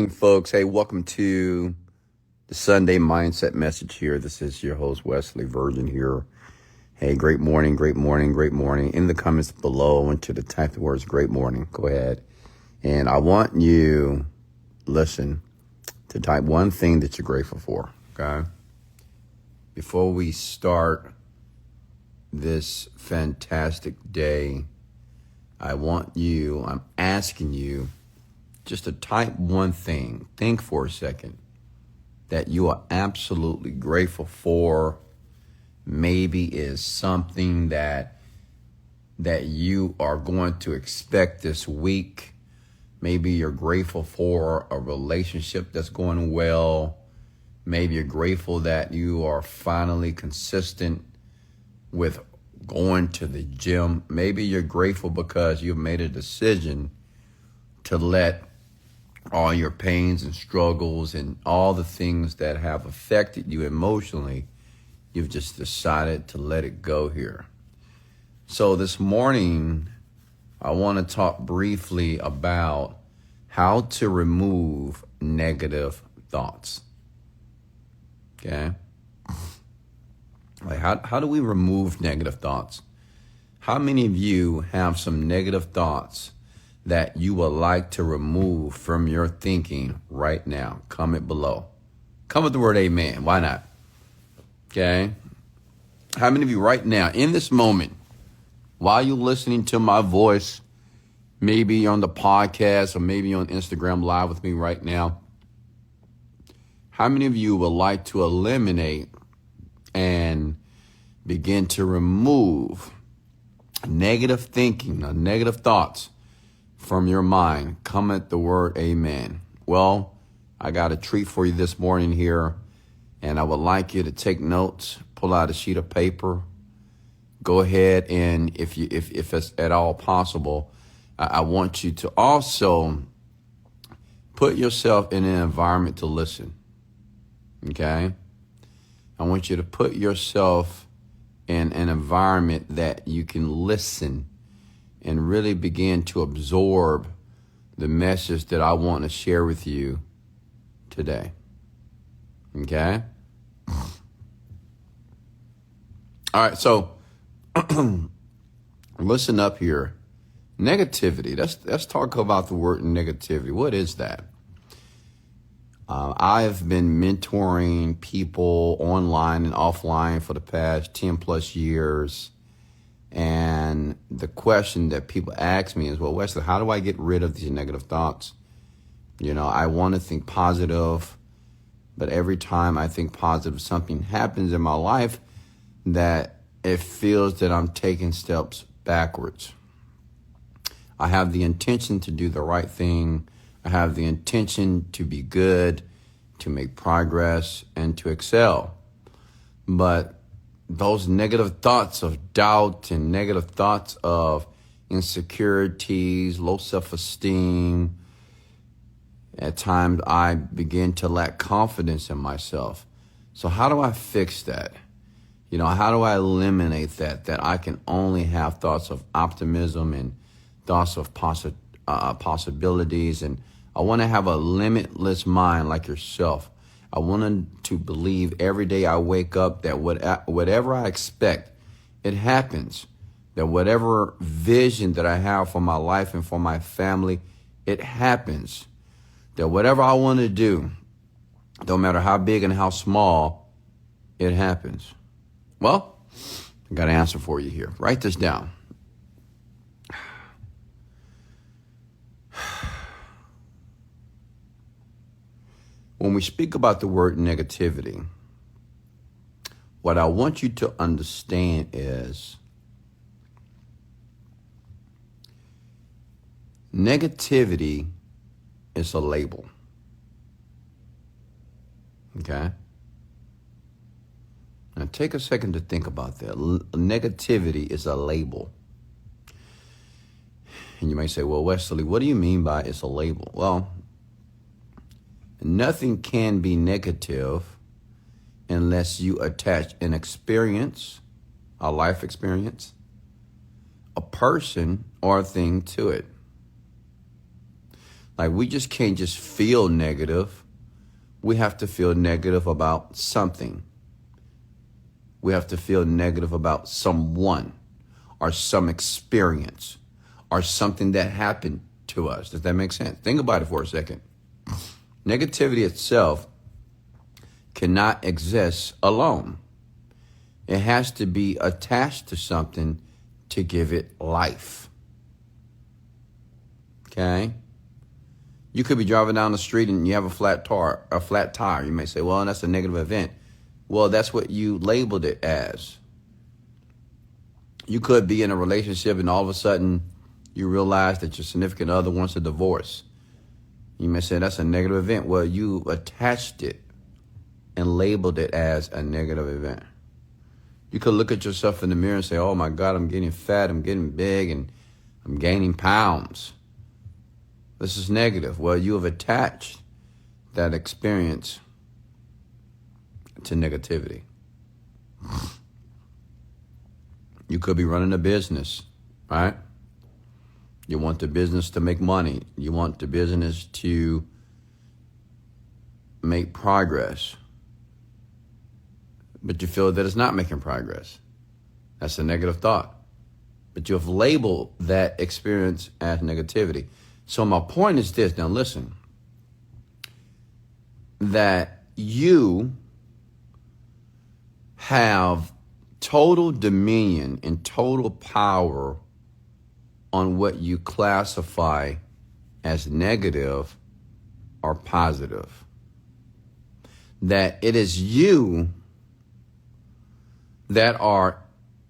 morning, folks. Hey, welcome to the Sunday Mindset Message here. This is your host, Wesley Virgin here. Hey, great morning, great morning, great morning. In the comments below, I want you to type the words great morning. Go ahead. And I want you, listen, to type one thing that you're grateful for, okay? Before we start this fantastic day, I'm asking you just to type one thing. Think for a second that you are absolutely grateful for. Maybe is something that you are going to expect this week. Maybe you're grateful for a relationship that's going well. Maybe you're grateful that you are finally consistent with going to the gym. Maybe you're grateful because you've made a decision to let all your pains and struggles and all the things that have affected you emotionally, you've just decided to let it go here. So this morning, I want to talk briefly about how to remove negative thoughts. Okay? Like how do we remove negative thoughts? How many of you have some negative thoughts that you would like to remove from your thinking right now? Comment below. Come with the word amen. Why not? Okay? How many of you right now, in this moment, while you're listening to my voice, maybe on the podcast or maybe on Instagram Live with me right now, how many of you would like to eliminate and begin to remove negative thinking or negative thoughts from your mind? Comment the word amen. Well, I got a treat for you this morning here, and I would like you to take notes, pull out a sheet of paper. Go ahead and if it's at all possible, I want you to also put yourself in an environment to listen. Okay? I want you to put yourself in an environment that you can listen and really begin to absorb the message that I want to share with you today. Okay? All right, so listen up here. Negativity. Let's talk about the word negativity. What is that? I've been mentoring people online and offline for the past 10 plus years. And the question that people ask me is, well, Wesley, how do I get rid of these negative thoughts? You know, I want to think positive, but every time I think positive, something happens in my life that it feels that I'm taking steps backwards. I have the intention to do the right thing. I have the intention to be good, to make progress, and to excel. But those negative thoughts of doubt and negative thoughts of insecurities, low self-esteem, at times I begin to lack confidence in myself. So how do I fix that? You know, how do I eliminate that I can only have thoughts of optimism and thoughts of possibilities, and I want to have a limitless mind like yourself. I want to believe every day I wake up that whatever I expect, it happens. That whatever vision that I have for my life and for my family, it happens. That whatever I want to do, no matter how big and how small, it happens. Well, I got an answer for you here. Write this down. When we speak about the word negativity, what I want you to understand is negativity is a label. Okay? Now take a second to think about that. Negativity is a label. And you may say, well, Wesley, what do you mean by it's a label? Well, nothing can be negative unless you attach an experience, a life experience, a person, or a thing to it. Like, we just can't just feel negative. We have to feel negative about something. We have to feel negative about someone or some experience or something that happened to us. Does that make sense? Think about it for a second. Negativity itself cannot exist alone. It has to be attached to something to give it life. Okay? You could be driving down the street and you have a flat tire. You may say, well, that's a negative event. Well, that's what you labeled it as. You could be in a relationship and all of a sudden you realize that your significant other wants a divorce. You may say that's a negative event. Well, you attached it and labeled it as a negative event. You could look at yourself in the mirror and say, oh my God, I'm getting fat, I'm getting big, and I'm gaining pounds. This is negative. Well, you have attached that experience to negativity. You could be running a business, right? You want the business to make money. You want the business to make progress. But you feel that it's not making progress. That's a negative thought. But you have labeled that experience as negativity. So my point is this. Now listen. That you have total dominion and total power on what you classify as negative or positive. That it is you that are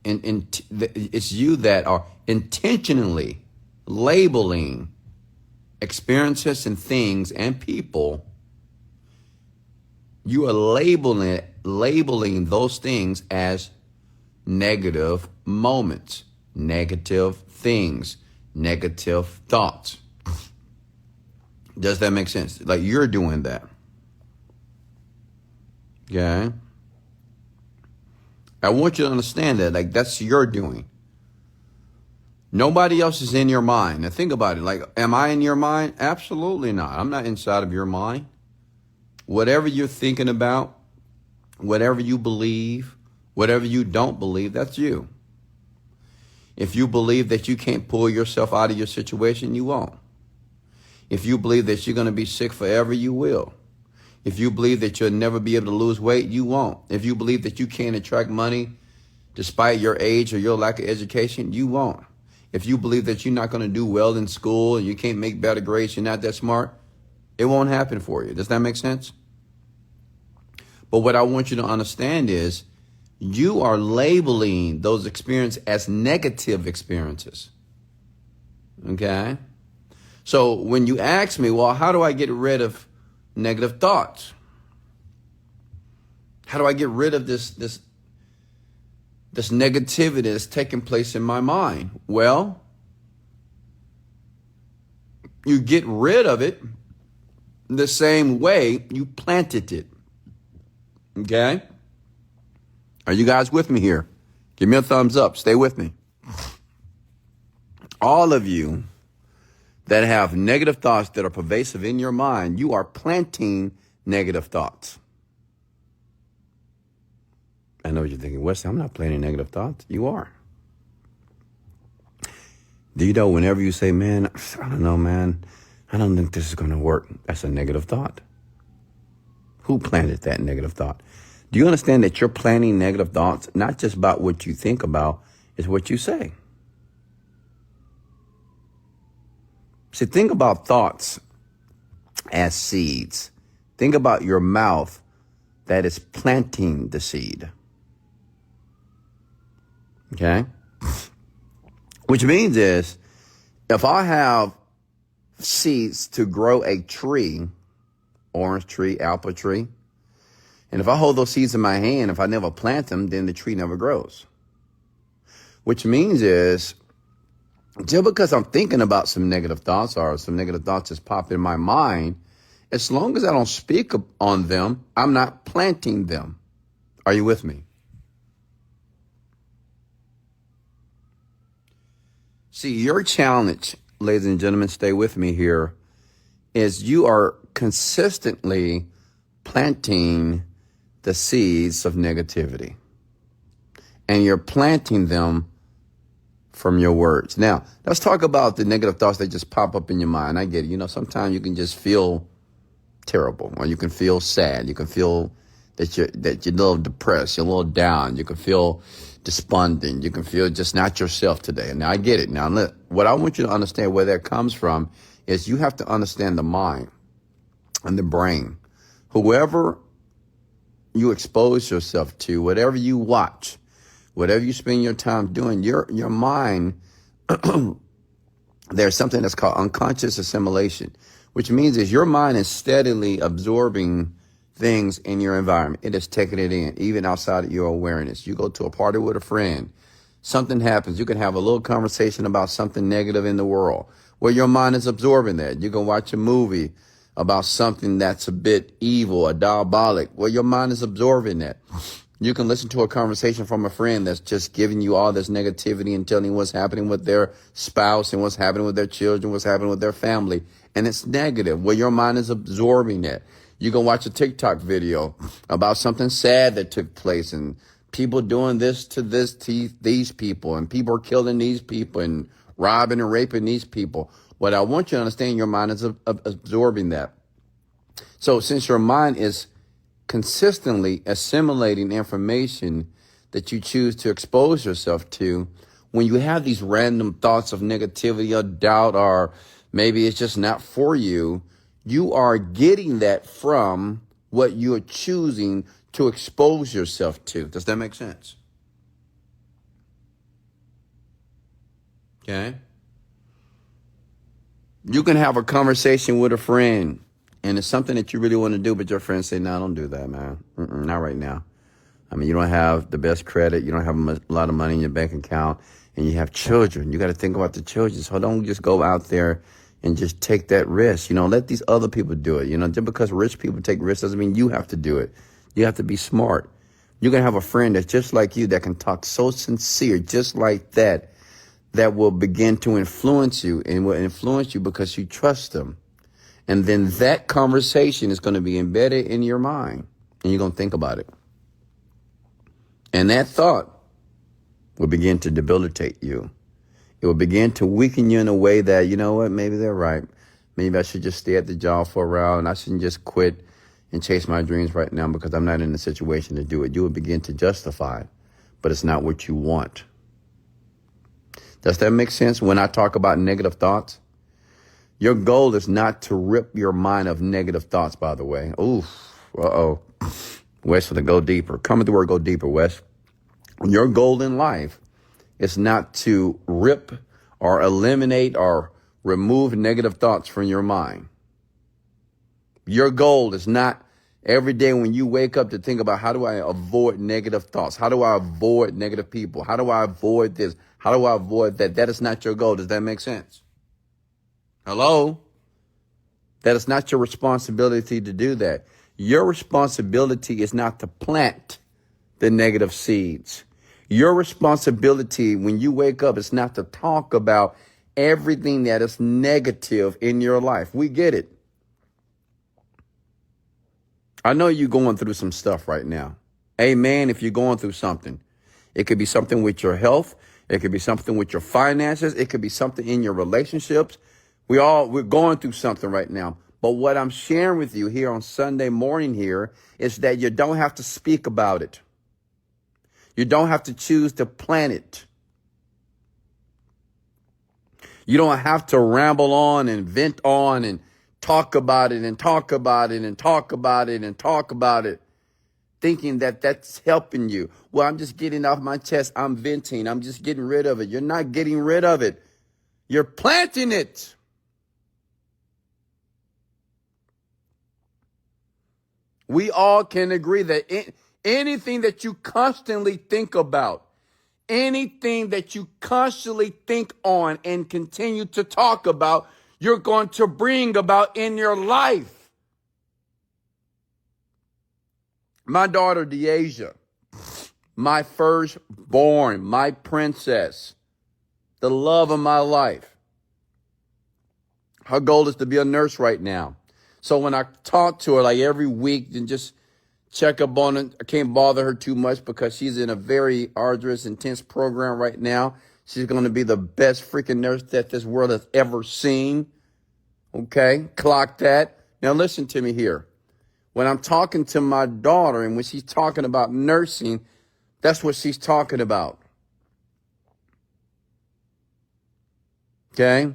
it's you that are intentionally labeling experiences and things and people. You are labeling those things as negative moments, negative things, negative thoughts. Does that make sense? Like, you're doing that. Okay? I want you to understand that, like, that's your doing. Nobody else is in your mind. Now think about it. Like, am I in your mind? Absolutely not. I'm not inside of your mind. Whatever you're thinking about, whatever you believe, whatever you don't believe, that's you. If you believe that you can't pull yourself out of your situation, you won't. If you believe that you're going to be sick forever, you will. If you believe that you'll never be able to lose weight, you won't. If you believe that you can't attract money despite your age or your lack of education, you won't. If you believe that you're not going to do well in school and you can't make better grades, you're not that smart, it won't happen for you. Does that make sense? But what I want you to understand is you are labeling those experiences as negative experiences. Okay? So when you ask me, well, how do I get rid of negative thoughts? How do I get rid of this negativity that's taking place in my mind? Well, you get rid of it the same way you planted it. Okay? Are you guys with me here? Give me a thumbs up. Stay with me. All of you that have negative thoughts that are pervasive in your mind, you are planting negative thoughts. I know what you're thinking, Wesley, I'm not planting negative thoughts. You are. Do you know whenever you say, man, I don't know, man, I don't think this is going to work, that's a negative thought. Who planted that negative thought? Do you understand that you're planting negative thoughts, not just about what you think about, it's what you say? See, think about thoughts as seeds. Think about your mouth that is planting the seed. Okay? Which means is, if I have seeds to grow a tree, orange tree, apple tree, and if I hold those seeds in my hand, if I never plant them, then the tree never grows. Which means is, just because I'm thinking about some negative thoughts or some negative thoughts just pop in my mind, as long as I don't speak on them, I'm not planting them. Are you with me? See, your challenge, ladies and gentlemen, stay with me here, is you are consistently planting the seeds of negativity. And you're planting them from your words. Now, let's talk about the negative thoughts that just pop up in your mind. I get it. You know, sometimes you can just feel terrible, or you can feel sad. You can feel that you're a little depressed, you're a little down. You can feel despondent. You can feel just not yourself today. Now, I get it. Now, what I want you to understand where that comes from is you have to understand the mind and the brain. Whoever you expose yourself to, whatever you watch, whatever you spend your time doing, your mind, there's something that's called unconscious assimilation, which means is your mind is steadily absorbing things in your environment. It is taking it in, even outside of your awareness. You go to a party with a friend, something happens. You can have a little conversation about something negative in the world where your mind is absorbing that. You can watch a movie about something that's a bit evil or diabolic where your mind is absorbing that. You can listen to a conversation from a friend that's just giving you all this negativity and telling you what's happening with their spouse and what's happening with their children, what's happening with their family. And it's negative where your mind is absorbing that. You can watch a TikTok video about something sad that took place and people doing this to these people, and people are killing these people and robbing and raping these people. What I want you to understand, your mind is absorbing that. So since your mind is consistently assimilating information that you choose to expose yourself to, when you have these random thoughts of negativity or doubt, or maybe it's just not for you, you are getting that from what you're choosing to expose yourself to. Does that make sense? Okay. You can have a conversation with a friend and it's something that you really want to do, but your friends say, no, don't do that, man. Not right now. I mean, you don't have the best credit. You don't have a lot of money in your bank account, and you have children. You got to think about the children. So don't just go out there and just take that risk. You know, let these other people do it. You know, just because rich people take risks doesn't mean you have to do it. You have to be smart. You're going to have a friend that's just like you that can talk so sincere, just like that, that will begin to influence you, and will influence you because you trust them. And then that conversation is going to be embedded in your mind, and you're going to think about it. And that thought will begin to debilitate you. It will begin to weaken you in a way that, you know what, maybe they're right. Maybe I should just stay at the job for a while, and I shouldn't just quit and chase my dreams right now because I'm not in a situation to do it. You will begin to justify it, but it's not what you want. Does that make sense when I talk about negative thoughts? Your goal is not to rip your mind of negative thoughts, by the way. Ooh, Wes, for the go deeper. Come with the word go deeper, Wes. Your goal in life is not to rip or eliminate or remove negative thoughts from your mind. Your goal is not every day when you wake up to think about, how do I avoid negative thoughts? How do I avoid negative people? How do I avoid this? How do I avoid that? That is not your goal. Does that make sense? Hello? That is not your responsibility to do that. Your responsibility is not to plant the negative seeds. Your responsibility when you wake up is not to talk about everything that is negative in your life. We get it. I know you're going through some stuff right now. Amen. If you're going through something, it could be something with your health. It could be something with your finances. It could be something in your relationships. We're going through something right now. But what I'm sharing with you here on Sunday morning here is that you don't have to speak about it. You don't have to choose to plan it. You don't have to ramble on and vent on and talk about it and talk about it and talk about it and talk about it, thinking that that's helping you. Well, I'm just getting off my chest. I'm venting. I'm just getting rid of it. You're not getting rid of it. You're planting it. We all can agree that anything that you constantly think about, anything that you constantly think on and continue to talk about, you're going to bring about in your life. My daughter, Deasia, my firstborn, my princess, the love of my life. Her goal is to be a nurse right now. So when I talk to her like every week and just check up on it, I can't bother her too much because she's in a very arduous, intense program right now. She's going to be the best freaking nurse that this world has ever seen. Okay, clock that. Now listen to me here. When I'm talking to my daughter and when she's talking about nursing, that's what she's talking about. Okay?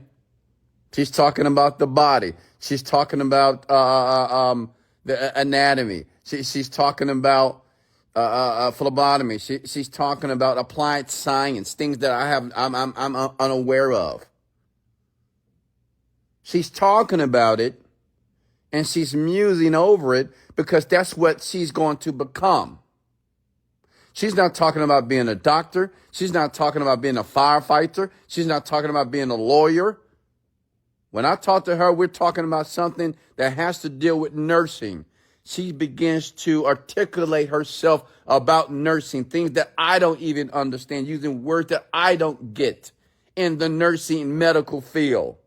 She's talking about the body. She's talking about the anatomy. She's talking about phlebotomy. She's talking about applied science, things that I'm unaware of. She's talking about it, and she's musing over it because that's what she's going to become. She's not talking about being a doctor. She's not talking about being a firefighter. She's not talking about being a lawyer. When I talk to her, we're talking about something that has to deal with nursing. She begins to articulate herself about nursing, things that I don't even understand, using words that I don't get in the nursing medical field.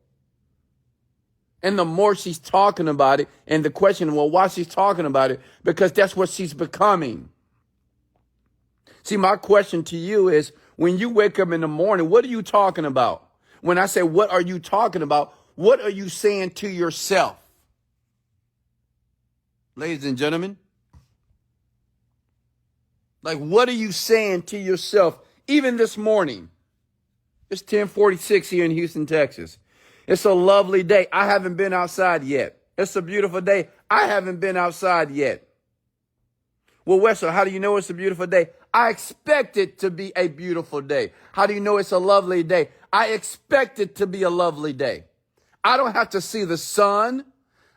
And the more she's talking about it, and the question, well, why she's talking about it? Because that's what she's becoming. See, my question to you is, when you wake up in the morning, what are you talking about? When I say, what are you talking about? What are you saying to yourself? Ladies and gentlemen, like, what are you saying to yourself? Even this morning, it's 10:46 here in Houston, Texas. It's a lovely day. I haven't been outside yet. It's a beautiful day. I haven't been outside yet. Well, Wesley, how do you know it's a beautiful day? I expect it to be a beautiful day. How do you know it's a lovely day? I expect it to be a lovely day. I don't have to see the sun.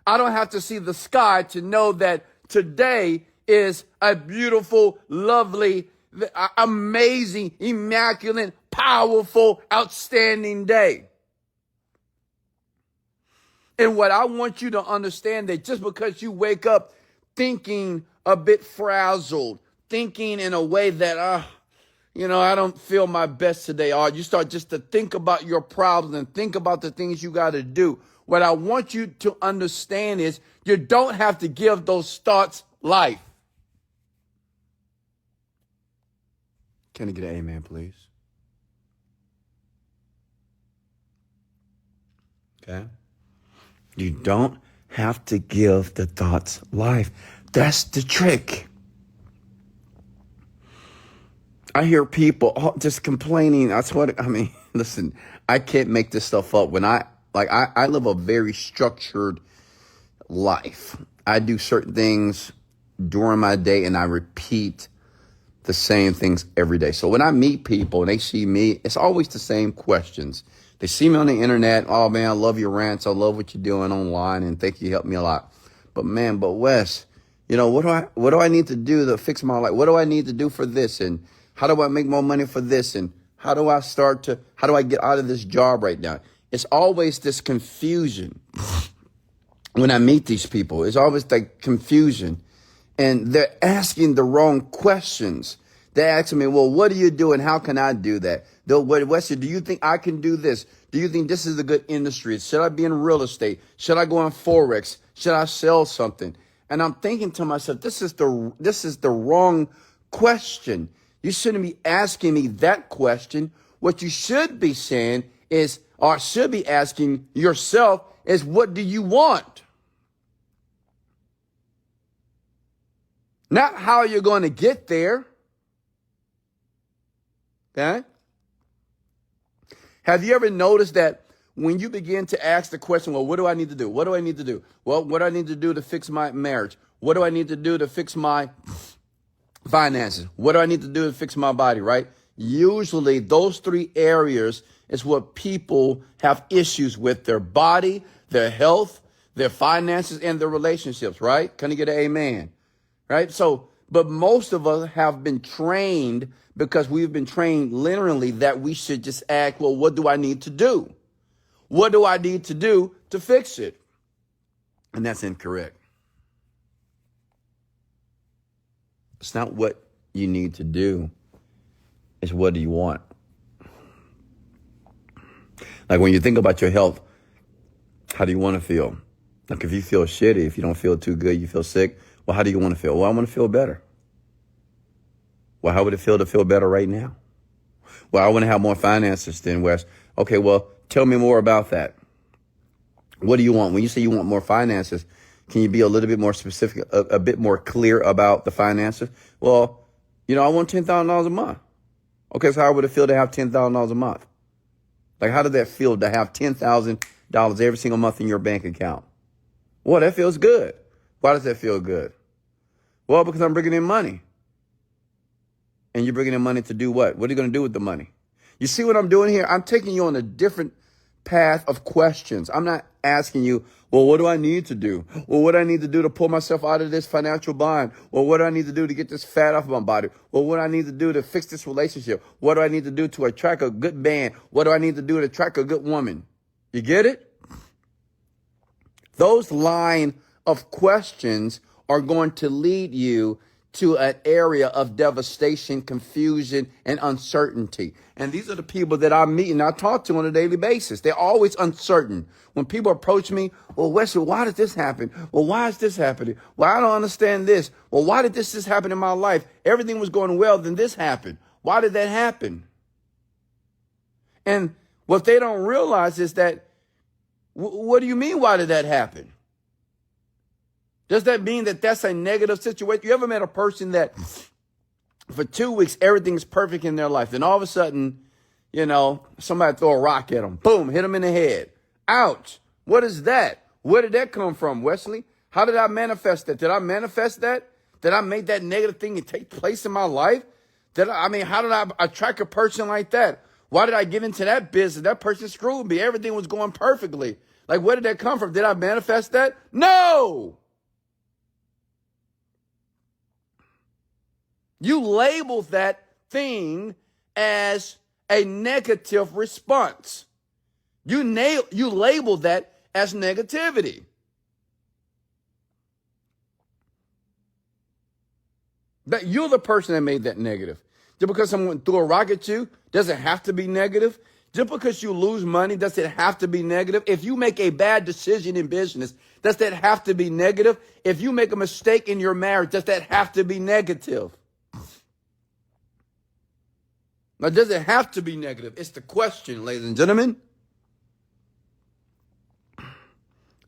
I don't have to see the sky to know that today is a beautiful, lovely, amazing, immaculate, powerful, outstanding day. And what I want you to understand, that just because you wake up thinking a bit frazzled, thinking in a way that, I don't feel my best today, or you start just to think about your problems and think about the things you got to do. What I want you to understand is you don't have to give those thoughts life. Can I get an amen, please? Okay. You don't have to give the thoughts life. That's the trick. I hear people just complaining. That's what I mean. Listen, I can't make this stuff up. When I live a very structured life. I do certain things during my day and I repeat the same things every day. So when I meet people and they see me, it's always the same questions. They see me on the internet. Oh man, I love your rants. I love what you're doing online and think you helped me a lot. But Wes, what do I need to do to fix my life? What do I need to do for this? And how do I make more money for this? And how do I get out of this job right now? It's always this confusion when I meet these people. It's always like confusion. And they're asking the wrong questions. They're asking me, well, what do you do and how can I do that? Wesley, do you think I can do this? Do you think this is a good industry? Should I be in real estate? Should I go on Forex? Should I sell something? And I'm thinking to myself, this is the wrong question. You shouldn't be asking me that question. What you should be saying is, or should be asking yourself, is what do you want? Not how you're going to get there. Okay? Have you ever noticed that when you begin to ask the question, well, what do I need to do? What do I need to do? Well, what do I need to do to fix my marriage? What do I need to do to fix my finances? What do I need to do to fix my body, right? Usually those three areas is what people have issues with: their body, their health, their finances, and their relationships, right? Can you get an amen? Right? So, but most of us have been trained, because we've been trained literally, that we should just ask, well, what do I need to do? What do I need to do to fix it? And that's incorrect. It's not what you need to do. It's what do you want? Like when you think about your health, How do you want to feel? Like if you feel shitty, if you don't feel too good, you feel sick. Well, how do you want to feel? Well, I want to feel better. Well, how would it feel to feel better right now? Well, I want to have more finances than Wes. Okay, well, tell me more about that. What do you want? When you say you want more finances, can you be a little bit more specific, a bit more clear about the finances? Well, I want $10,000 a month. Okay, so how would it feel to have $10,000 a month? Like, how does that feel to have $10,000 every single month in your bank account? Well, that feels good. Why does that feel good? Well, because I'm bringing in money. And you're bringing in money to do what? What are you going to do with the money? You see what I'm doing here? I'm taking you on a different path of questions. I'm not asking you, well, what do I need to do? Well, what do I need to do to pull myself out of this financial bind? Well, what do I need to do to get this fat off my body? Well, what do I need to do to fix this relationship? What do I need to do to attract a good man? What do I need to do to attract a good woman? You get it? Those line of questions are going to lead you to an area of devastation, confusion, and uncertainty. And these are the people that I meet and I talk to on a daily basis. They're always uncertain. When people approach me, well, Wesley, why did this happen? Well, why is this happening? Well, I don't understand this. Well, why did this just happen in my life? Everything was going well, then this happened. Why did that happen? And what they don't realize is that, what do you mean, why did that happen? Does that mean that that's a negative situation? You ever met a person that for 2 weeks, everything's perfect in their life. Then all of a sudden, somebody throw a rock at them. Boom, hit them in the head. Ouch. What is that? Where did that come from, Wesley? How did I manifest that? Did I manifest that? Did I make that negative thing take place in my life? How did I attract a person like that? Why did I get into that business? That person screwed me. Everything was going perfectly. Like, where did that come from? Did I manifest that? No. You label that thing as a negative response. You label that as negativity. That you're the person that made that negative. Just because someone threw a rock at you, does it have to be negative? Just because you lose money, does it have to be negative? If you make a bad decision in business, does that have to be negative? If you make a mistake in your marriage, does that have to be negative? Now, does it have to be negative? It's the question, ladies and gentlemen.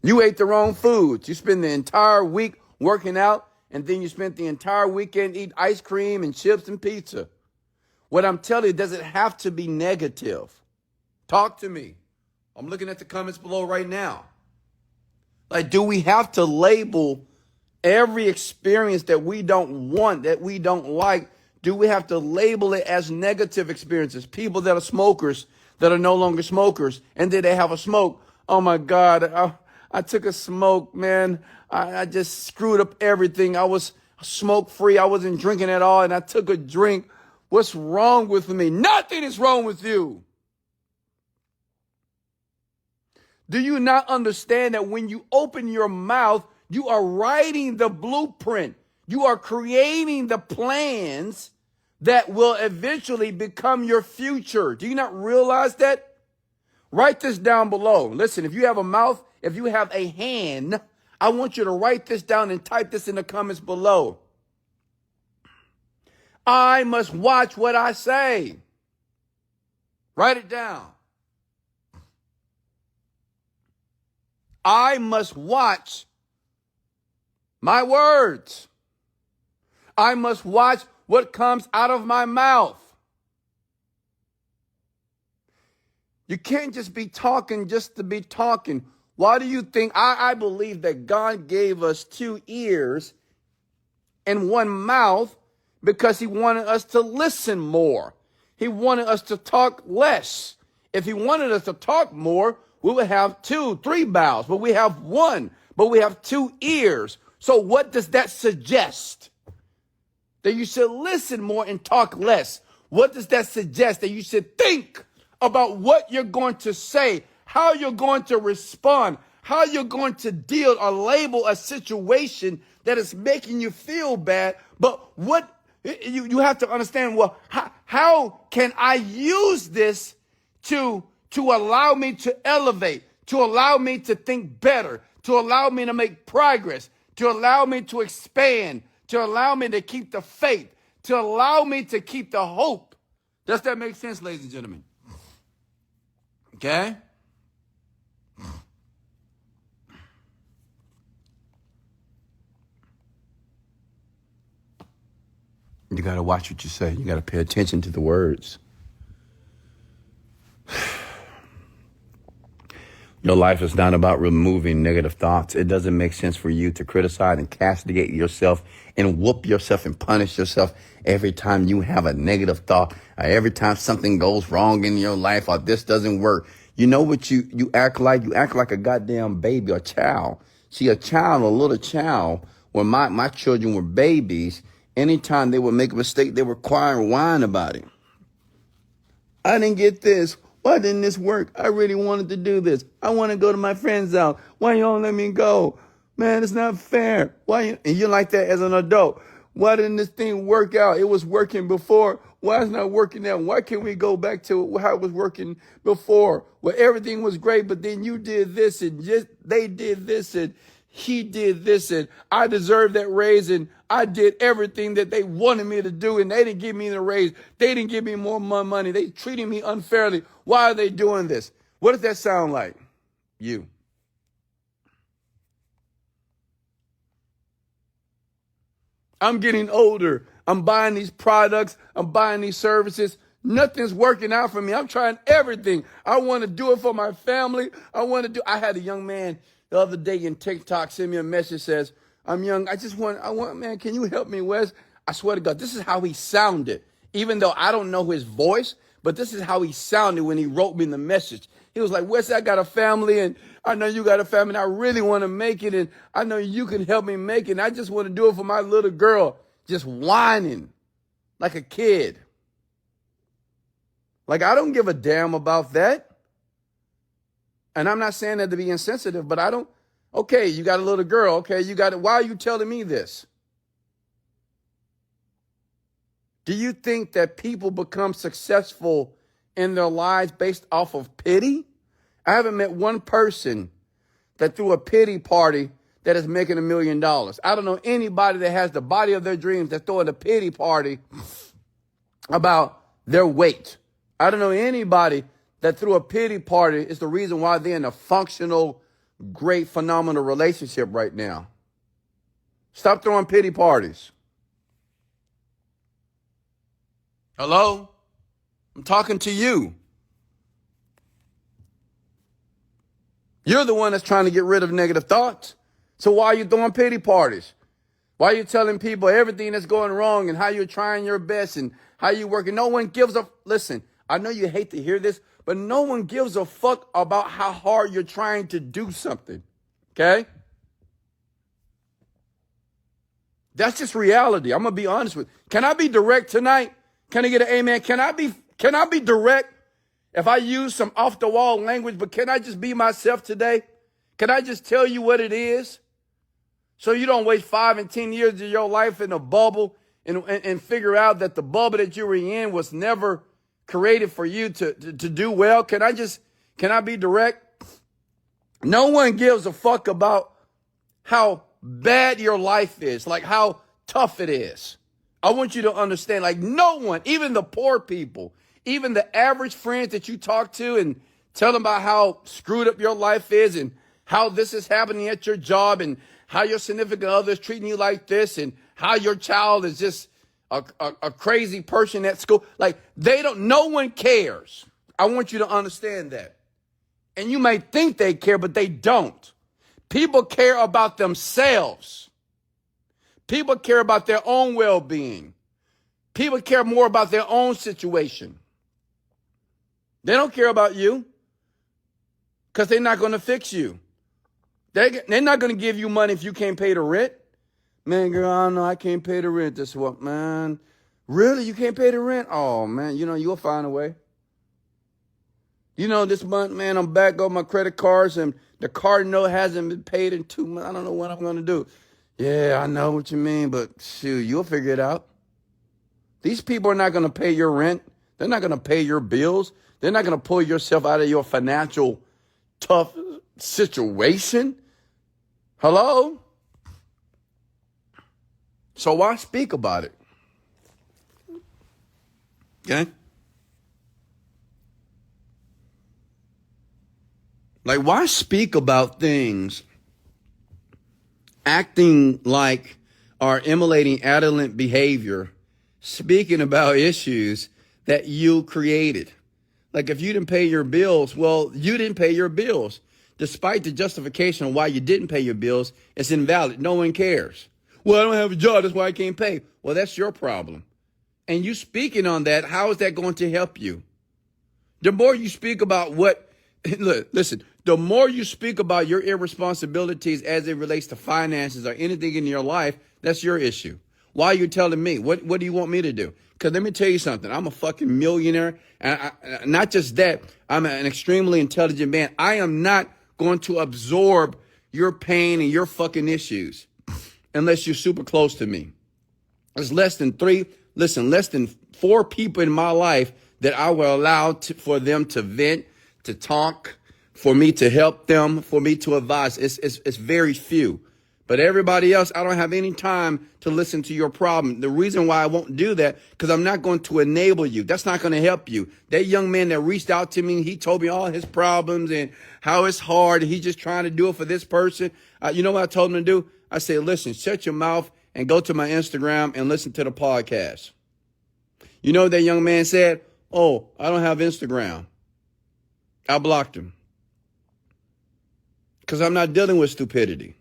You ate the wrong foods. You spend the entire week working out, and then you spent the entire weekend eating ice cream and chips and pizza. What I'm telling you, does it have to be negative? Talk to me. I'm looking at the comments below right now. Like, do we have to label every experience that we don't want, that we don't like? Do we have to label it as negative experiences? People that are smokers that are no longer smokers, and then they have a smoke. Oh my God, I took a smoke, man. I just screwed up everything. I was smoke free. I wasn't drinking at all, and I took a drink. What's wrong with me? Nothing is wrong with you. Do you not understand that when you open your mouth, you are writing the blueprint? You are creating the plans that will eventually become your future. Do you not realize that? Write this down below. Listen, if you have a mouth, if you have a hand, I want you to write this down and type this in the comments below. I must watch what I say. Write it down. I must watch my words. I must watch what comes out of my mouth. You can't just be talking just to be talking. Why do you think? I believe that God gave us 2 ears and 1 mouth because he wanted us to listen more. He wanted us to talk less. If he wanted us to talk more, we would have 2, 3 mouths, but we have 1, but we have 2 ears. So what does that suggest? That you should listen more and talk less. What does that suggest? That you should think about what you're going to say, how you're going to respond, how you're going to deal or label a situation that is making you feel bad. But what you have to understand, well, how can I use this to allow me to elevate, to allow me to think better, to allow me to make progress, to allow me to expand, to allow me to keep the faith, to allow me to keep the hope. Does that make sense, ladies and gentlemen? Okay? You got to watch what you say. You got to pay attention to the words. Your life is not about removing negative thoughts. It doesn't make sense for you to criticize and castigate yourself and whoop yourself and punish yourself every time you have a negative thought, or every time something goes wrong in your life, or this doesn't work. You know what you act like? You act like a goddamn baby or child. See, a little child, when my children were babies, anytime they would make a mistake, they would cry and whine about it. I didn't get this. Why didn't this work? I really wanted to do this. I want to go to my friend's house. Why you don't let me go? Man, it's not fair. And you're like that as an adult. Why didn't this thing work out? It was working before. Why is it not working now? Why can't we go back to how it was working before? Where everything was great, but then you did this and they did this and he did this and I deserved that raise and I did everything that they wanted me to do and they didn't give me the raise. They didn't give me more money. They treated me unfairly. Why are they doing this? What does that sound like? You. I'm getting older. I'm buying these products. I'm buying these services. Nothing's working out for me. I'm trying everything. I want to do it for my family. I had a young man the other day in TikTok send me a message says, I'm young. Man, can you help me, Wes? I swear to God, this is how he sounded. Even though I don't know his voice, but this is how he sounded when he wrote me the message. He was like, Wes, I got a family and I know you got a family and I really want to make it and I know you can help me make it. And I just want to do it for my little girl. Just whining like a kid. Like, I don't give a damn about that. And I'm not saying that to be insensitive, but okay, you got a little girl. Okay, you got it. Why are you telling me this? Do you think that people become successful in their lives based off of pity? I haven't met one person that threw a pity party that is making $1 million. I don't know anybody that has the body of their dreams that's throwing a pity party about their weight. I don't know anybody that threw a pity party is the reason why they're in a functional, great, phenomenal relationship right now. Stop throwing pity parties. Hello? I'm talking to you. You're the one that's trying to get rid of negative thoughts. So why are you throwing pity parties? Why are you telling people everything that's going wrong and how you're trying your best and how you're working? No one gives a... Listen, I know you hate to hear this, but no one gives a fuck about how hard you're trying to do something. Okay? That's just reality. I'm going to be honest with you. Can I be direct tonight? Can I get an amen? Can I be direct? If I use some off the wall language, but can I just be myself today? Can I just tell you what it is? So you don't waste 5 and 10 years of your life in a bubble and figure out that the bubble that you were in was never created for you to do well. Can I be direct? No one gives a fuck about how bad your life is, like how tough it is. I want you to understand, like no one, even the poor people, even the average friends that you talk to and tell them about how screwed up your life is and how this is happening at your job and how your significant other is treating you like this and how your child is just a crazy person at school. Like no one cares. I want you to understand that. And you may think they care, but they don't. People care about themselves. People care about their own well-being. People care more about their own situation. They don't care about you because they're not going to fix you. They're not going to give you money if you can't pay the rent. Man, girl, I don't know. I can't pay the rent this month, man. Really? You can't pay the rent? Oh, man, you'll find a way. This month, man, I'm back on my credit cards and the card note hasn't been paid in 2 months. I don't know what I'm going to do. Yeah, I know what you mean, but shoot, you'll figure it out. These people are not going to pay your rent. They're not going to pay your bills. They're not going to pull yourself out of your financial tough situation. Hello? So why speak about it? Okay? Like, why speak about things acting like or emulating adolescent behavior, speaking about issues that you created? Like, if you didn't pay your bills, well, you didn't pay your bills. Despite the justification of why you didn't pay your bills, it's invalid. No one cares. Well, I don't have a job, that's why I can't pay. Well, that's your problem. And you speaking on that, how is that going to help you? The more you speak about look, listen, the more you speak about your irresponsibilities as it relates to finances or anything in your life, that's your issue. Why are you telling me? What do you want me to do? Because let me tell you something. I'm a fucking millionaire. And not just that, I'm an extremely intelligent man. I am not going to absorb your pain and your fucking issues unless you're super close to me. There's less than 4 people in my life that I will allow for them to vent, to talk, for me to help them, for me to advise. It's very few. But everybody else, I don't have any time to listen to your problem. The reason why I won't do that, because I'm not going to enable you. That's not going to help you. That young man that reached out to me, he told me all his problems and how it's hard. He's just trying to do it for this person. You know what I told him to do? I said, listen, shut your mouth and go to my Instagram and listen to the podcast. You know what that young man said? Oh, I don't have Instagram. I blocked him. Because I'm not dealing with stupidity.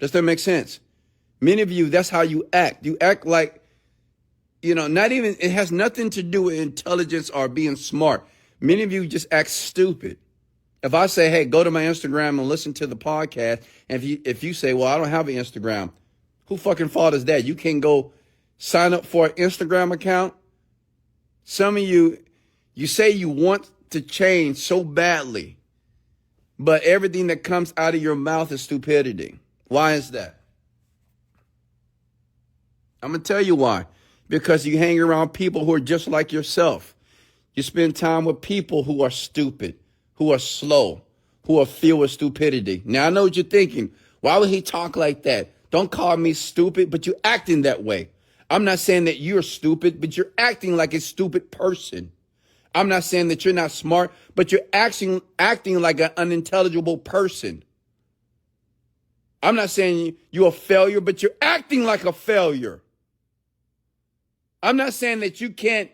Does that make sense? Many of you, that's how you act. You act like, it has nothing to do with intelligence or being smart. Many of you just act stupid. If I say, hey, go to my Instagram and listen to the podcast, and if you say, well, I don't have an Instagram, who fucking fault is that? You can't go sign up for an Instagram account? Some of you say you want to change so badly, but everything that comes out of your mouth is stupidity. Why is that? I'm going to tell you why. Because you hang around people who are just like yourself. You spend time with people who are stupid, who are slow, who are filled with stupidity. Now, I know what you're thinking. Why would he talk like that? Don't call me stupid, but you're acting that way. I'm not saying that you're stupid, but you're acting like a stupid person. I'm not saying that you're not smart, but you're acting like an unintelligible person. I'm not saying you're a failure, but you're acting like a failure. I'm not saying that you can't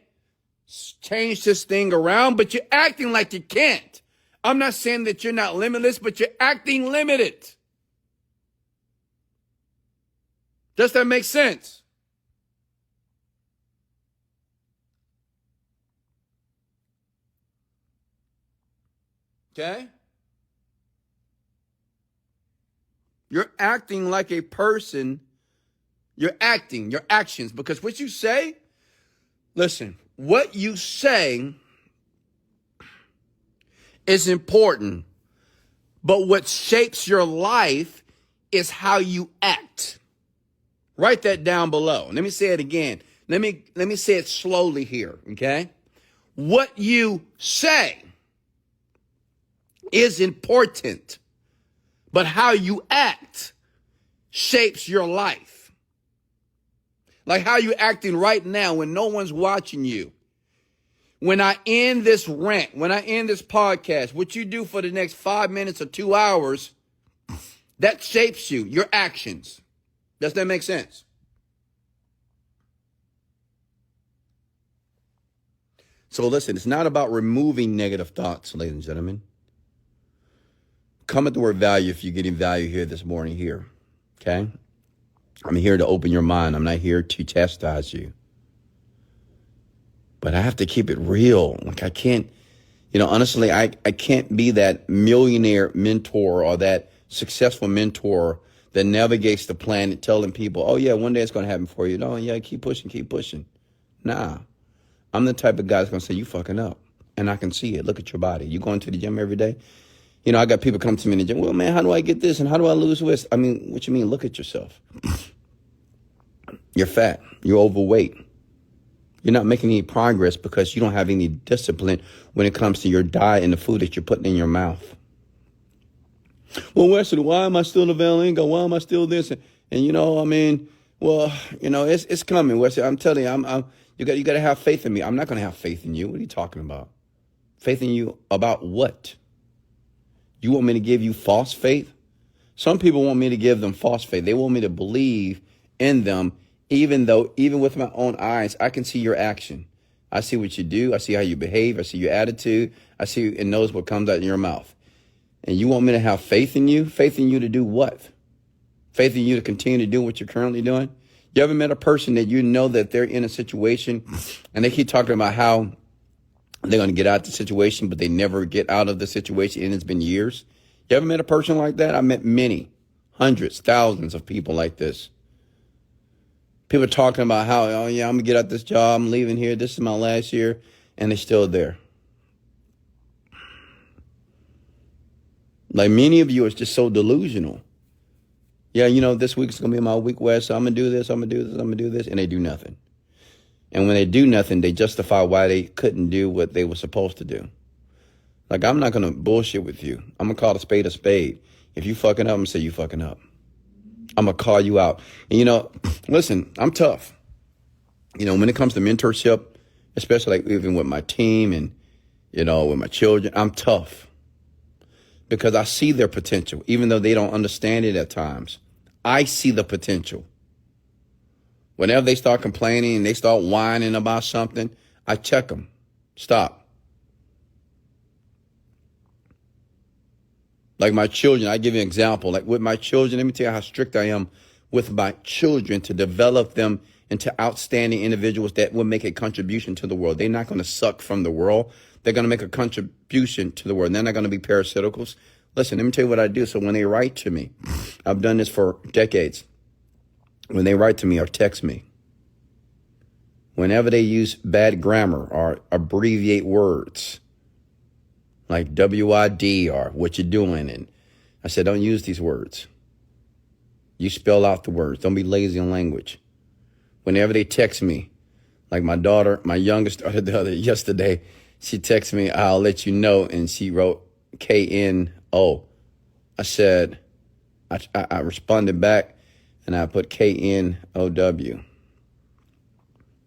change this thing around, but you're acting like you can't. I'm not saying that you're not limitless, but you're acting limited. Does that make sense? Okay? You're acting like a person. You're acting, your actions, because what you say, listen, what you say is important, but what shapes your life is how you act. Write that down below. Let me say it again. Let me say it slowly here, okay? What you say is important, but how you act shapes your life. Like how you acting right now when no one's watching you. When I end this rant, when I end this podcast, what you do for the next 5 minutes or 2 hours, that shapes you, your actions. Does that make sense? So listen, it's not about removing negative thoughts, ladies and gentlemen. Come at the word value if you're getting value here this morning here, okay? I'm here to open your mind. I'm not here to chastise you. But I have to keep it real. Like I can't, honestly, I can't be that millionaire mentor or that successful mentor that navigates the planet telling people, oh yeah, one day it's going to happen for you. No, yeah, keep pushing. Nah, I'm the type of guy that's going to say, you fucking up. And I can see it. Look at your body. You going to the gym every day? I got people come to me in the gym. Well, man, how do I get this? And how do I lose weight? I mean, what you mean? Look at yourself. You're fat. You're overweight. You're not making any progress because you don't have any discipline when it comes to your diet and the food that you're putting in your mouth. Well, Wesley, why am I still a Valingo? Why am I still this? And well, it's coming, Wesley. I'm telling you, you got to have faith in me. I'm not going to have faith in you. What are you talking about? Faith in you about what? You want me to give you false faith? Some people want me to give them false faith. They want me to believe in them, even with my own eyes, I can see your action. I see what you do. I see how you behave. I see your attitude. I see and knows what comes out of your mouth. And you want me to have faith in you? Faith in you to do what? Faith in you to continue to do what you're currently doing? You ever met a person that you know that they're in a situation and they keep talking about how they're going to get out of the situation, but they never get out of the situation, and it's been years? You ever met a person like that? I met many, hundreds, thousands of people like this. People talking about how, oh yeah, I'm going to get out this job, I'm leaving here, this is my last year, and they're still there. Like many of you are just so delusional. Yeah, this week's going to be my week, West, so I'm going to do this, I'm going to do this, I'm going to do this, and they do nothing. And when they do nothing, they justify why they couldn't do what they were supposed to do. Like, I'm not going to bullshit with you. I'm going to call a spade a spade. If you fucking up, I'm going to say you fucking up. I'm going to call you out. And, listen, I'm tough. When it comes to mentorship, especially like even with my team and, with my children, I'm tough. Because I see their potential, even though they don't understand it at times. I see the potential. Whenever they start complaining and they start whining about something, I check them. Stop. Like my children, I give you an example. Like with my children, let me tell you how strict I am with my children to develop them into outstanding individuals that will make a contribution to the world. They're not going to suck from the world. They're going to make a contribution to the world. They're not going to be parasiticals. Listen, let me tell you what I do. So when they write to me, I've done this for decades. When they write to me or text me, whenever they use bad grammar or abbreviate words, like WID or what you're doing, and I said, don't use these words. You spell out the words. Don't be lazy on language. Whenever they text me, like my daughter, my youngest daughter, yesterday, she texted me, I'll let you know, and she wrote KNO. I said, I responded back, and I put KNOW.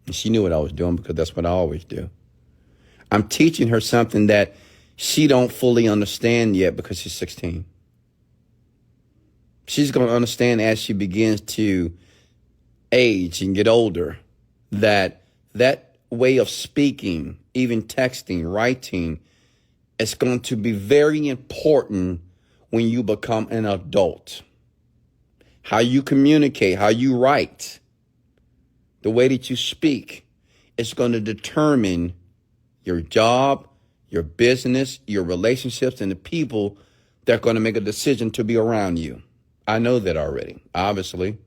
And she knew what I was doing because that's what I always do. I'm teaching her something that she don't fully understand yet because she's 16. She's going to understand as she begins to age and get older that way of speaking, even texting, writing, is going to be very important when you become an adult. How you communicate, how you write, the way that you speak, is going to determine your job, your business, your relationships, and the people that are going to make a decision to be around you. I know that already, obviously.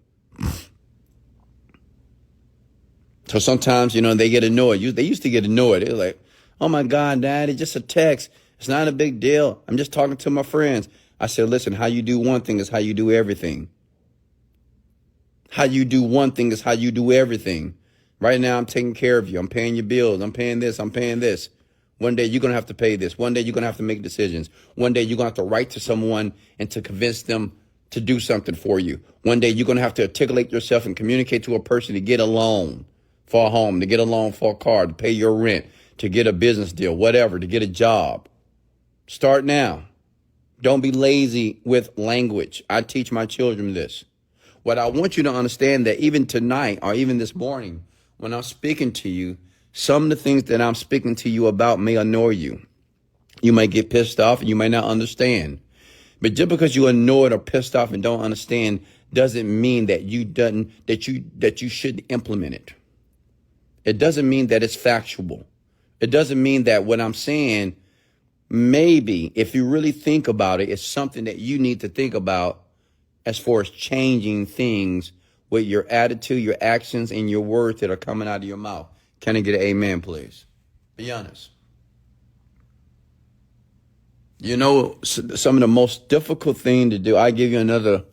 So sometimes, they get annoyed. They used to get annoyed. They're like, oh my God, Dad, it's just a text. It's not a big deal. I'm just talking to my friends. I said, listen, how you do one thing is how you do everything. How you do one thing is how you do everything. Right now, I'm taking care of you. I'm paying your bills. I'm paying this. I'm paying this. One day, you're going to have to pay this. One day, you're going to have to make decisions. One day, you're going to have to write to someone and to convince them to do something for you. One day, you're going to have to articulate yourself and communicate to a person to get a loan for a home, to get a loan for a car, to pay your rent, to get a business deal, whatever, to get a job. Start now. Don't be lazy with language. I teach my children this. What I want you to understand that even tonight or even this morning, when I'm speaking to you, some of the things that I'm speaking to you about may annoy you. You may get pissed off and you may not understand. But just because you're annoyed or pissed off and don't understand doesn't mean that you shouldn't implement it. It doesn't mean that it's factual. It doesn't mean that what I'm saying, maybe if you really think about it, it's something that you need to think about as far as changing things with your attitude, your actions, and your words that are coming out of your mouth. Can I get an amen, please? Be honest. Some of the most difficult thing to do, I give you another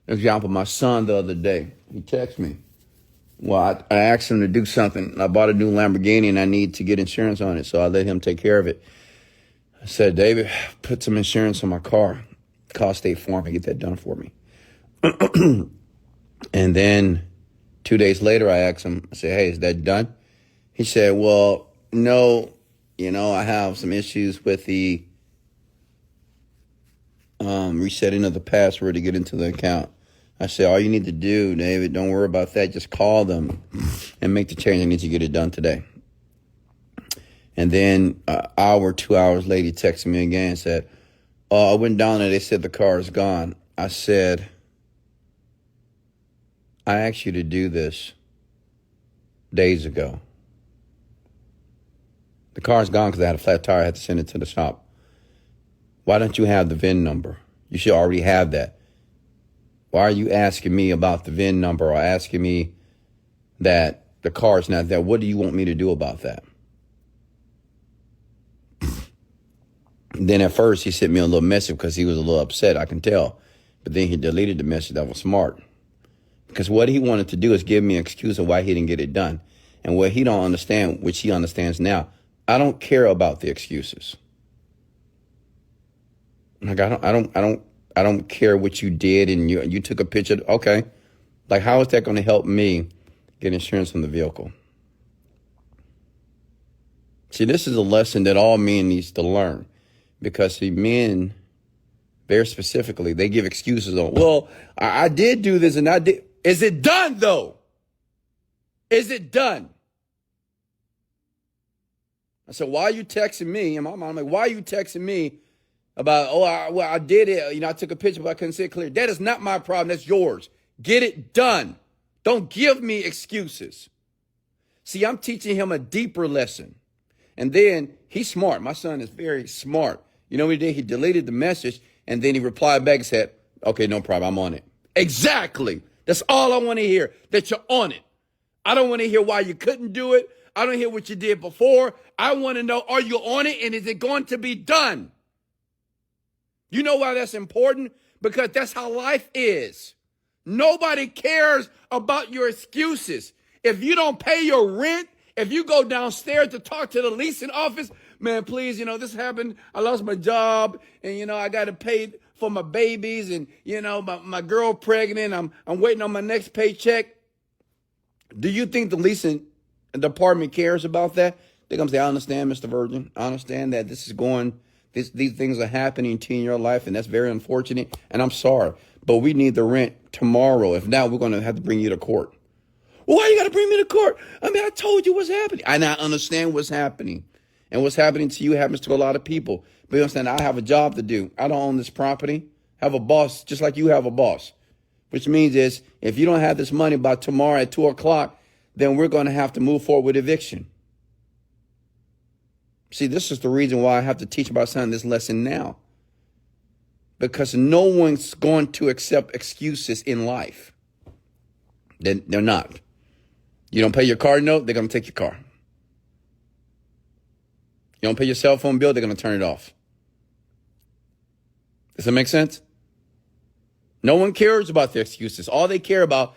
example. My son the other day, he texted me. Well, I asked him to do something. I bought a new Lamborghini and I need to get insurance on it. So I let him take care of it. I said, David, put some insurance on my car. call State Farm and get that done for me. And then 2 days later, I asked him, I said, hey, is that done? He said, well, no, I have some issues with the resetting of the password to get into the account. I said, all you need to do, David, don't worry about that. Just call them and make the change. I need to get it done today. And then an hour, 2 hours later, he texted me again and said, I went down there. They said the car is gone. I said, I asked you to do this days ago. The car's gone because I had a flat tire. I had to send it to the shop. Why don't you have the VIN number? You should already have that. Why are you asking me about the VIN number or asking me that the car's not there? What do you want me to do about that? Then at first he sent me a little message because he was a little upset, I can tell. But then he deleted the message. That was smart. Because what he wanted to do is give me an excuse of why he didn't get it done. And what he don't understand, which he understands now, I don't care about the excuses. Like I don't care what you did and you took a picture. Okay. Like, how is that going to help me get insurance on the vehicle? See, this is a lesson that all men needs to learn. Because see, men, very specifically, they give excuses on, well, I did do this and I did. Is it done, though? Is it done? I said, why are you texting me? And my mom, I'm like, why are you texting me about, I did it. I took a picture, but I couldn't see it clear. That is not my problem. That's yours. Get it done. Don't give me excuses. See, I'm teaching him a deeper lesson. And then he's smart. My son is very smart. You know what he did? He deleted the message, and then he replied back and said, okay, no problem. I'm on it. Exactly. That's all I want to hear, that you're on it. I don't want to hear why you couldn't do it. I don't hear what you did before. I want to know, are you on it, and is it going to be done? You know why that's important? Because that's how life is. Nobody cares about your excuses. If you don't pay your rent, if you go downstairs to talk to the leasing office, man, please, this happened. I lost my job and, I got to pay for my babies and, my girl pregnant. I'm waiting on my next paycheck. Do you think the leasing department cares about that? They're going to say, I understand, Mr. Virgin. I understand that these things are happening to you in your life, and that's very unfortunate. And I'm sorry, but we need the rent tomorrow. If not, we're going to have to bring you to court. Well, why you got to bring me to court? I told you what's happening. And I understand what's happening. And what's happening to you happens to a lot of people. But you understand, I have a job to do. I don't own this property. I have a boss just like you have a boss. Which means is, if you don't have this money by tomorrow at 2 o'clock, then we're going to have to move forward with eviction. See, this is the reason why I have to teach my son this lesson now. Because no one's going to accept excuses in life. They're not. You don't pay your car note, they're going to take your car. You don't pay your cell phone bill, they're going to turn it off. Does that make sense? No one cares about the excuses. All they care about,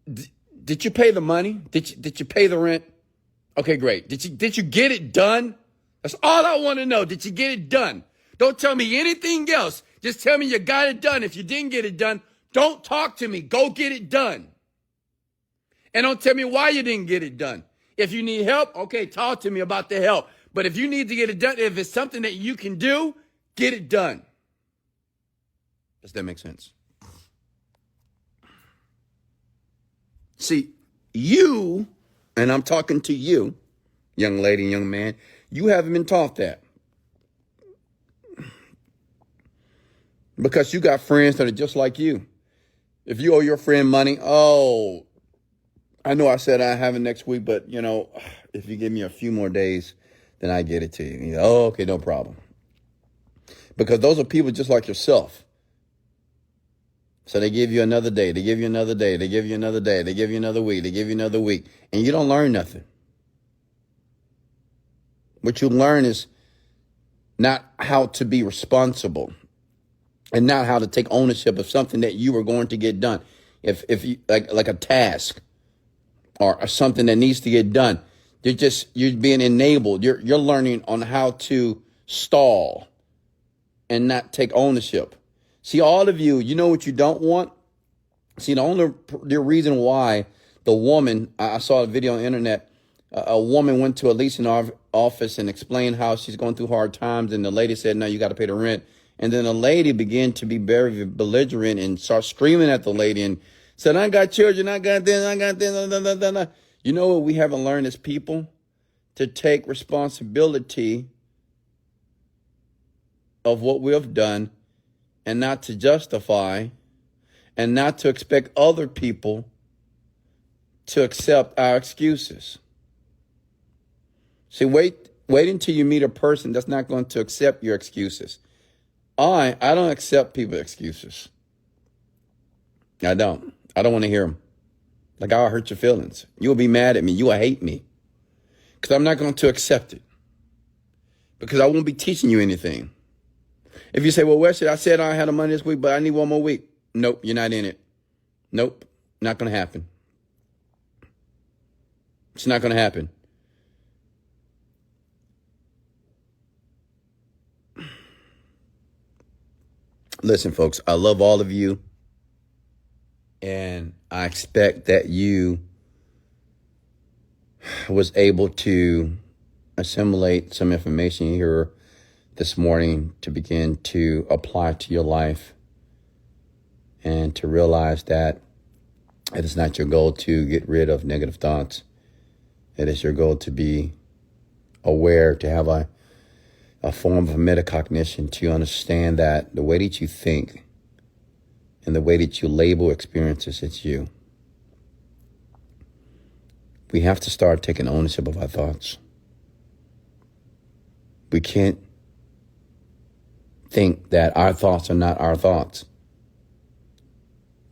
did you pay the money? Did you pay the rent? Okay, great. Did you get it done? That's all I want to know. Did you get it done? Don't tell me anything else. Just tell me you got it done. If you didn't get it done, don't talk to me. Go get it done. And don't tell me why you didn't get it done. If you need help, okay, talk to me about the help. But if you need to get it done, if it's something that you can do, get it done. Does that make sense? See, you, and I'm talking to you, young lady, young man, you haven't been taught that. Because you got friends that are just like you. If you owe your friend money, I know I said I have it next week, but, if you give me a few more days, then I get it to you. Okay, no problem. Because those are people just like yourself. So they give you another day. They give you another day. They give you another day. They give you another week. They give you another week. And you don't learn nothing. What you learn is not how to be responsible and not how to take ownership of something that you are going to get done. If you like a task or something that needs to get done, you're being enabled. You're learning on how to stall and not take ownership. See, all of you, you know what you don't want? See, the reason why the woman, I saw a video on the internet, a woman went to a leasing office and explained how she's going through hard times. And the lady said, no, you got to pay the rent. And then the lady began to be very belligerent and start screaming at the lady and said, I got children, I got this, I got this. Blah, blah, blah, blah. You know what we haven't learned as people? To take responsibility of what we have done and not to justify and not to expect other people to accept our excuses. See, wait until you meet a person that's not going to accept your excuses. I don't accept people's excuses. I don't want to hear them. Like, I'll hurt your feelings. You'll be mad at me. You will hate me. Because I'm not going to accept it. Because I won't be teaching you anything. If you say, well, Wesley, I said I had a money this week, but I need one more week. Nope, you're not in it. Nope, not going to happen. It's not going to happen. Listen, folks, I love all of you. And I expect that you was able to assimilate some information here this morning to begin to apply to your life and to realize that it is not your goal to get rid of negative thoughts. It is your goal to be aware, to have a form of metacognition, to understand that the way that you think and the way that you label experiences, it's you. We have to start taking ownership of our thoughts. We can't think that our thoughts are not our thoughts.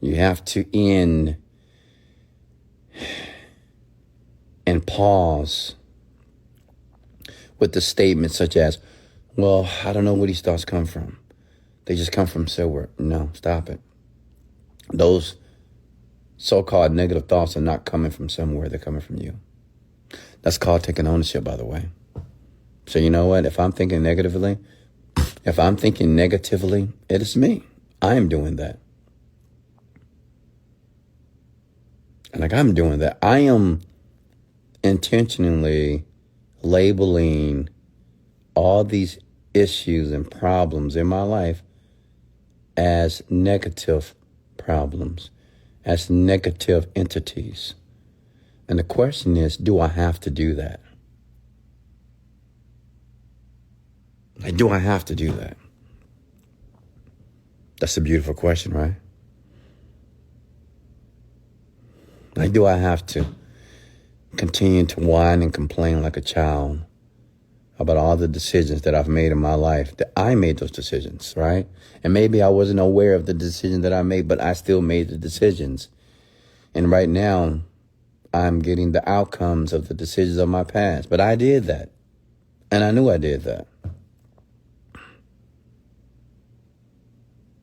You have to end and pause with the statements such as, well, I don't know where these thoughts come from. They just come from somewhere. No, stop it. Those so-called negative thoughts are not coming from somewhere. They're coming from you. That's called taking ownership, by the way. So you know what? If I'm thinking negatively, it is me. I am doing that. And like I'm doing that, I am intentionally labeling all these issues and problems in my life as negative problems, as negative entities. And the question is, do I have to do that? Like, do I have to do that? That's a beautiful question, right? Like, do I have to continue to whine and complain like a child about all the decisions that I've made in my life? That I made those decisions, right? And maybe I wasn't aware of the decision that I made, but I still made the decisions. And right now, I'm getting the outcomes of the decisions of my past. But I did that. And I knew I did that.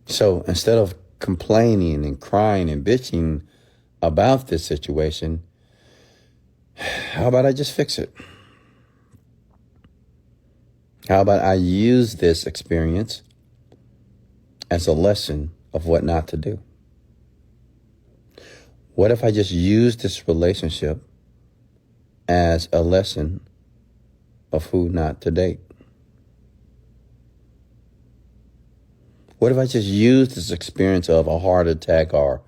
So instead of complaining and crying and bitching about this situation, how about I just fix it? How about I use this experience as a lesson of what not to do? What if I just use this relationship as a lesson of who not to date? What if I just use this experience of a heart attack or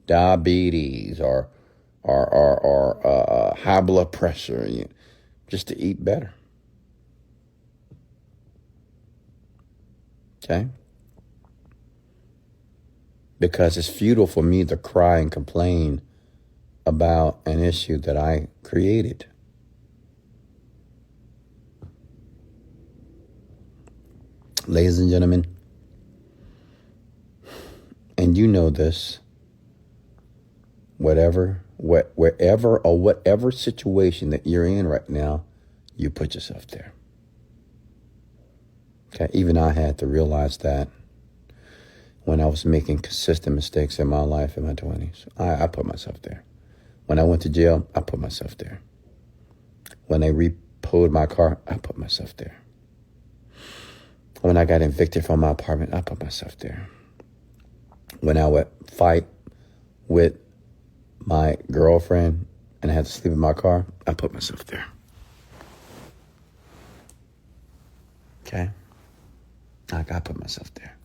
diabetes or high blood pressure just to eat better? Okay? Because it's futile for me to cry and complain about an issue that I created. Ladies and gentlemen, and you know this, wherever or whatever situation that you're in right now, you put yourself there. Okay, even I had to realize that when I was making consistent mistakes in my life in my 20s. I put myself there. When I went to jail, I put myself there. When they repoed my car, I put myself there. When I got evicted from my apartment, I put myself there. when I would fight with my girlfriend and I had to sleep in my car, I put myself there. Okay? I put myself there.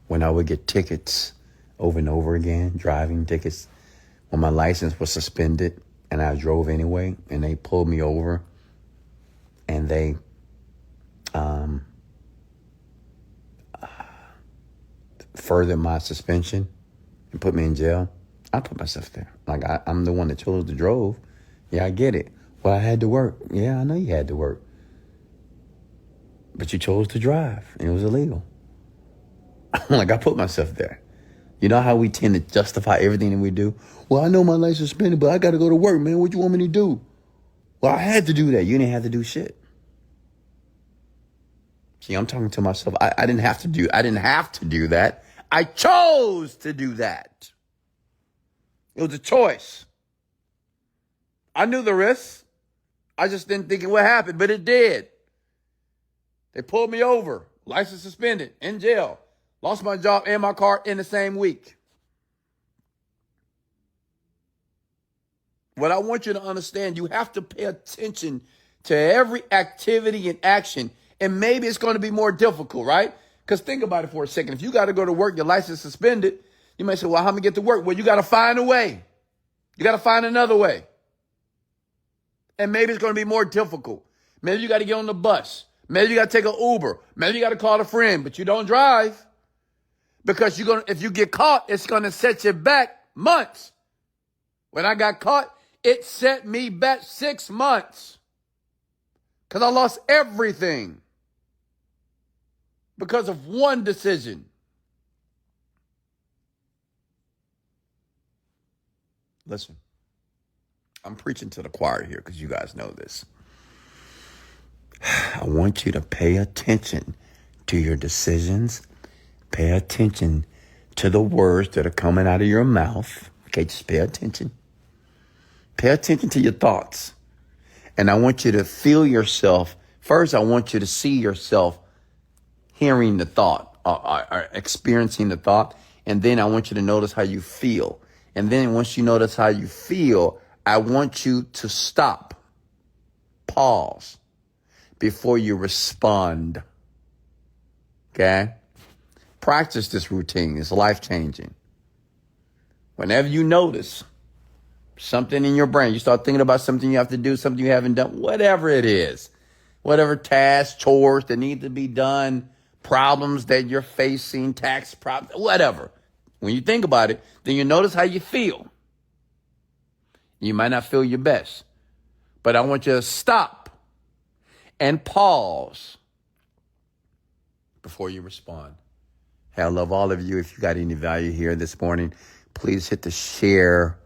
When I would get tickets over and over again, driving tickets, when my license was suspended and I drove anyway, and they pulled me over and they furthered my suspension and put me in jail, I put myself there. Like, I'm the one that chose to drove. Yeah, I get it. Well, I had to work. Yeah, I know you had to work. But you chose to drive, and it was illegal. Like, I put myself there. You know how we tend to justify everything that we do? Well, I know my license is suspended, but I got to go to work, man. What you want me to do? Well, I had to do that. You didn't have to do shit. See, I'm talking to myself. I didn't have to do that. I chose to do that. It was a choice. I knew the risks. I just didn't think it would happen, but it did. They pulled me over, license suspended, in jail, lost my job and my car in the same week. What I want you to understand, you have to pay attention to every activity and action. And maybe it's going to be more difficult, right? Because think about it for a second. If you got to go to work, your license suspended, you may say, well, how am I going to get to work? Well, you got to find a way. You got to find another way. And maybe it's going to be more difficult. Maybe you got to get on the bus. Maybe you got to take an Uber. Maybe you got to call a friend, but you don't drive. Because if you get caught, it's going to set you back months. When I got caught, it set me back 6 months. Because I lost everything. Because of one decision. Listen, I'm preaching to the choir here because you guys know this. I want you to pay attention to your decisions. Pay attention to the words that are coming out of your mouth. Okay, just pay attention. Pay attention to your thoughts. And I want you to feel yourself. First, I want you to see yourself hearing the thought or experiencing the thought. And then I want you to notice how you feel. And then once you notice how you feel, I want you to stop, pause before you respond. Okay? Practice this routine. It's life-changing. Whenever you notice something in your brain, you start thinking about something you have to do, something you haven't done, whatever it is, whatever tasks, chores that need to be done, problems that you're facing, tax problems, whatever. When you think about it, then you notice how you feel. You might not feel your best, but I want you to stop and pause before you respond. Hey, I love all of you. If you got any value here this morning, please hit the share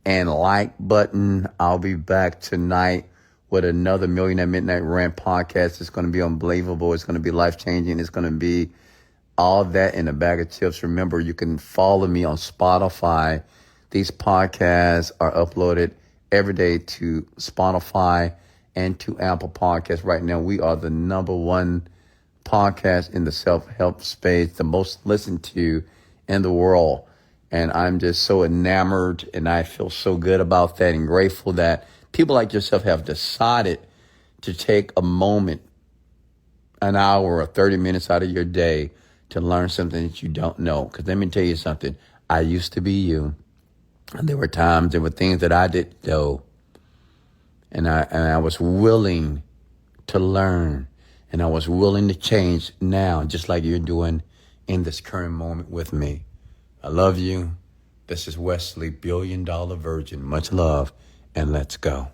and like button. I'll be back tonight with another Millionaire Midnight Rant podcast. It's going to be unbelievable. It's going to be life-changing. It's going to be all that in a bag of chips. Remember, you can follow me on Spotify. These podcasts are uploaded every day to Spotify and to Apple Podcasts. Right now, we are the #1 podcast in the self-help space, the most listened to in the world. And I'm just so enamored, and I feel so good about that and grateful that people like yourself have decided to take a moment, an hour or 30 minutes out of your day to learn something that you don't know. Because let me tell you something. I used to be you. And there were things that I didn't know. And I was willing to learn. And I was willing to change now, just like you're doing in this current moment with me. I love you. This is Wesley, $1 Billion Virgin. Much love, and let's go.